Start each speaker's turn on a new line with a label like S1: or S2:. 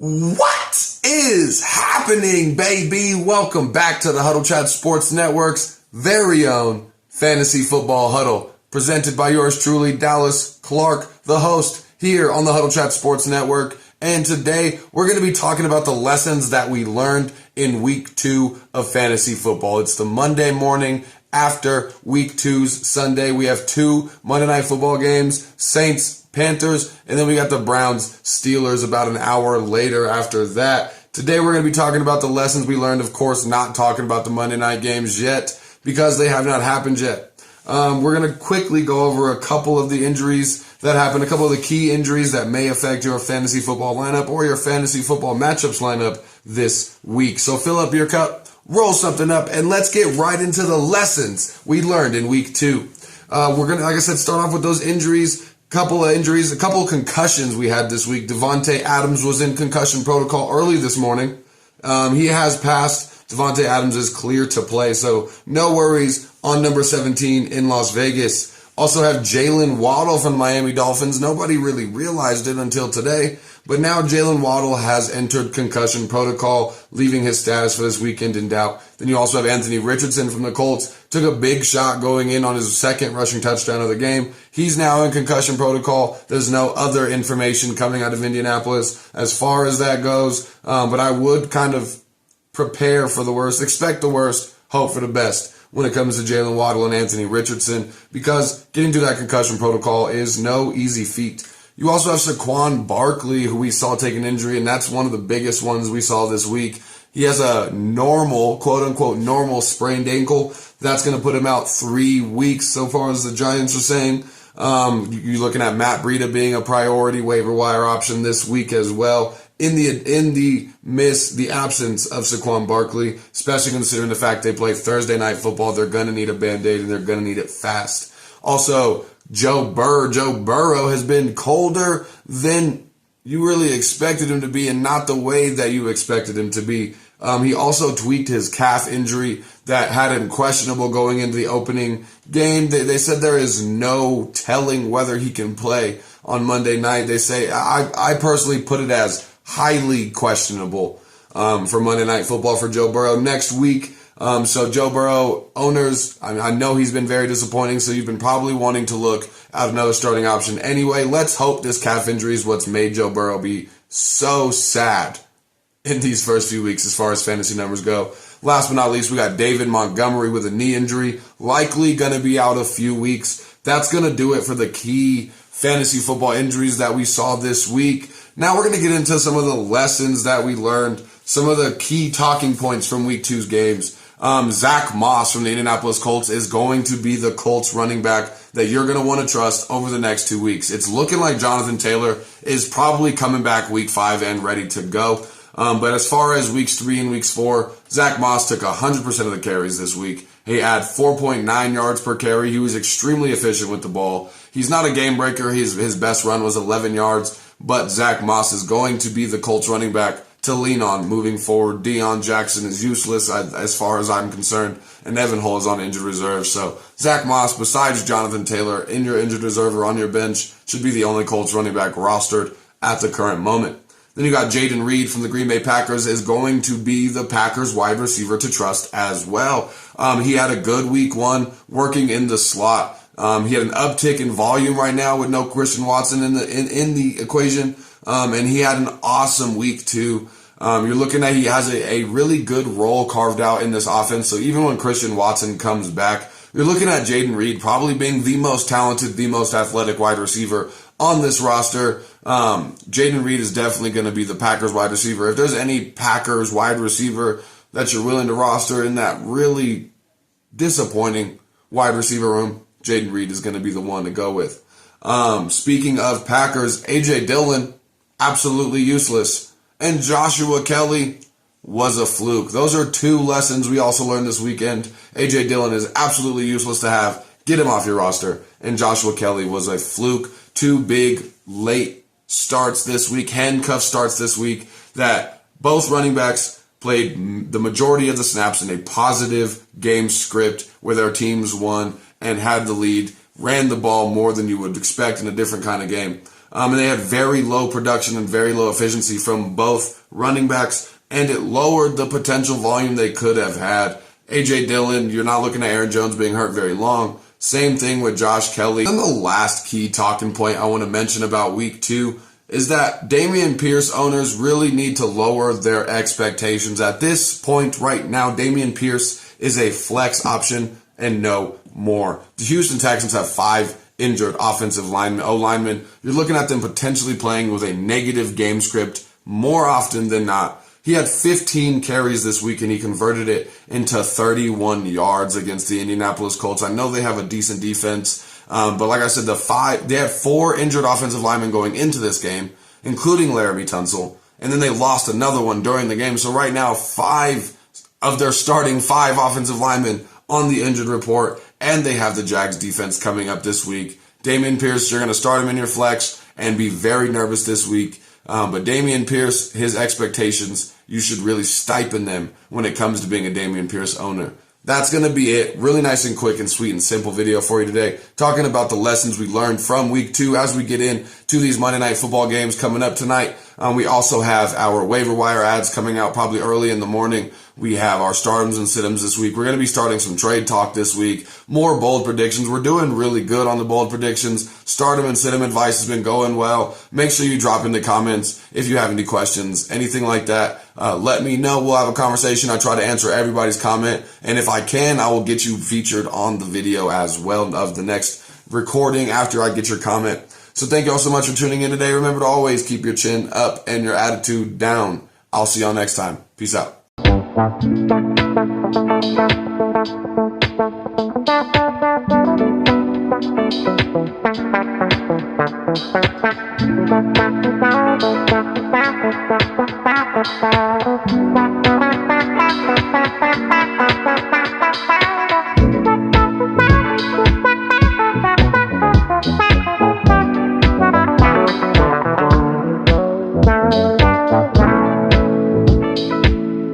S1: What is happening, baby? Welcome back to the Huddle Chat Sports Network's very own Fantasy Football Huddle, presented by yours truly, Dallas Clark, the host here on the Huddle Chat Sports Network. And today we're going to be talking about the lessons that we learned in week 2 of fantasy football. It's the Monday morning after week 2's Sunday. We have 2 Monday Night Football games, Saints, Panthers, and then we got the Browns, Steelers about an hour later after that. Today we're going to be talking about the lessons we learned, of course, not talking about the Monday night games yet because they have not happened yet. We're going to quickly go over a couple of the injuries that happened, a couple of the key injuries that may affect your fantasy football lineup or your fantasy football matchups lineup this week. So fill up your cup, roll something up, and let's get right into the lessons we learned in week 2. We're going to, like I said, start off with those injuries. Couple of injuries, a couple of concussions we had this week. Davante Adams was in concussion protocol early this morning. He has passed. Davante Adams is clear to play, so no worries on number 17 in Las Vegas. Also have Jalen Waddle from the Miami Dolphins. Nobody really realized it until today, but now Jalen Waddle has entered concussion protocol, leaving his status for this weekend in doubt. Then you also have Anthony Richardson from the Colts. Took a big shot going in on his second rushing touchdown of the game. He's now in concussion protocol. There's no other information coming out of Indianapolis as far as that goes, but I would kind of prepare for the worst, expect the worst, hope for the best when it comes to Jalen Waddle and Anthony Richardson, because getting through that concussion protocol is no easy feat. You also have Saquon Barkley, who we saw take an injury, and that's one of the biggest ones we saw this week. He has a normal, quote-unquote, normal sprained ankle. That's going to put him out 3 weeks so far as the Giants are saying. You're looking at Matt Breida being a priority waiver wire option this week as well. In the absence of Saquon Barkley, especially considering the fact they play Thursday night football, they're going to need a Band-Aid and they're going to need it fast. Also, Joe Burrow has been colder than you really expected him to be, and not the way that you expected him to be. He also tweaked his calf injury that had him questionable going into the opening game. They said there is no telling whether he can play on Monday night. They say, I personally put it as highly questionable for Monday Night Football for Joe Burrow next week. So Joe Burrow owners, I know he's been very disappointing, so you've been probably wanting to look at another starting option anyway. Let's hope this calf injury is what's made Joe Burrow be so sad in these first few weeks as far as fantasy numbers go. Last but not least, we got David Montgomery with a knee injury, likely going to be out a few weeks. That's going to do it for the key fantasy football injuries that we saw this week. Now we're going to get into some of the lessons that we learned, some of the key talking points from week 2's games. Zach Moss from the Indianapolis Colts is going to be the Colts running back that you're going to want to trust over the next 2 weeks. It's looking like Jonathan Taylor is probably coming back week 5 and ready to go. But as far as weeks 3 and weeks 4, Zach Moss took 100% of the carries this week. He had 4.9 yards per carry. He was extremely efficient with the ball. He's not a game breaker. His best run was 11 yards, but Zach Moss is going to be the Colts running back to lean on moving forward. Deion Jackson is useless as far as I'm concerned, and Evan Hull is on injured reserve. So Zach Moss, besides Jonathan Taylor, in your injured reserve or on your bench, should be the only Colts running back rostered at the current moment. Then you got Jaden Reed from the Green Bay Packers is going to be the Packers wide receiver to trust as well. He had a good week 1 working in the slot. He had an uptick in volume right now with no Christian Watson in the equation. And he had an awesome week 2. You're looking at he has a really good role carved out in this offense. So even when Christian Watson comes back, you're looking at Jaden Reed probably being the most talented, the most athletic wide receiver on this roster. Jaden Reed is definitely going to be the Packers wide receiver. If there's any Packers wide receiver that you're willing to roster in that really disappointing wide receiver room, Jaden Reed is going to be the one to go with. Speaking of Packers, A.J. Dillon, absolutely useless. And Joshua Kelly was a fluke. Those are 2 lessons we also learned this weekend. A.J. Dillon is absolutely useless to have. Get him off your roster. And Joshua Kelly was a fluke. 2 big late starts this week, handcuff starts this week, that both running backs played the majority of the snaps in a positive game script where their teams won and had the lead, ran the ball more than you would expect in a different kind of game. And they had very low production and very low efficiency from both running backs, and it lowered the potential volume they could have had. A.J. Dillon, you're not looking at Aaron Jones being hurt very long. Same thing with Josh Kelly. And the last key talking point I want to mention about week 2 is that Dameon Pierce owners really need to lower their expectations. At this point right now, Dameon Pierce is a flex option and no more. The Houston Texans have 5 injured offensive linemen, O-linemen. You're looking at them potentially playing with a negative game script more often than not. He had 15 carries this week and he converted it into 31 yards against the Indianapolis Colts. I know they have a decent defense, but like I said, they had 4 injured offensive linemen going into this game, including Laramie Tunsil, and then they lost another one during the game. So right now, 5 of their starting 5 offensive linemen on the injured report, and they have the Jags defense coming up this week. Dameon Pierce, you're going to start him in your flex and be very nervous this week. But Dameon Pierce, his expectations, you should really stipend them when it comes to being a Dameon Pierce owner. That's going to be it. Really nice and quick and sweet and simple video for you today, talking about the lessons we learned from week 2 as we get into these Monday Night Football games coming up tonight. We also have our waiver wire ads coming out probably early in the morning. We have our startums and situms this week. We're going to be starting some trade talk this week. More bold predictions. We're doing really good on the bold predictions. Stardom and situm advice has been going well. Make sure you drop in the comments if you have any questions, anything like that. Let me know. We'll have a conversation. I try to answer everybody's comment. And if I can, I will get you featured on the video as well of the next recording after I get your comment. So thank you all so much for tuning in today. Remember to always keep your chin up and your attitude down. I'll see y'all next time. Peace out.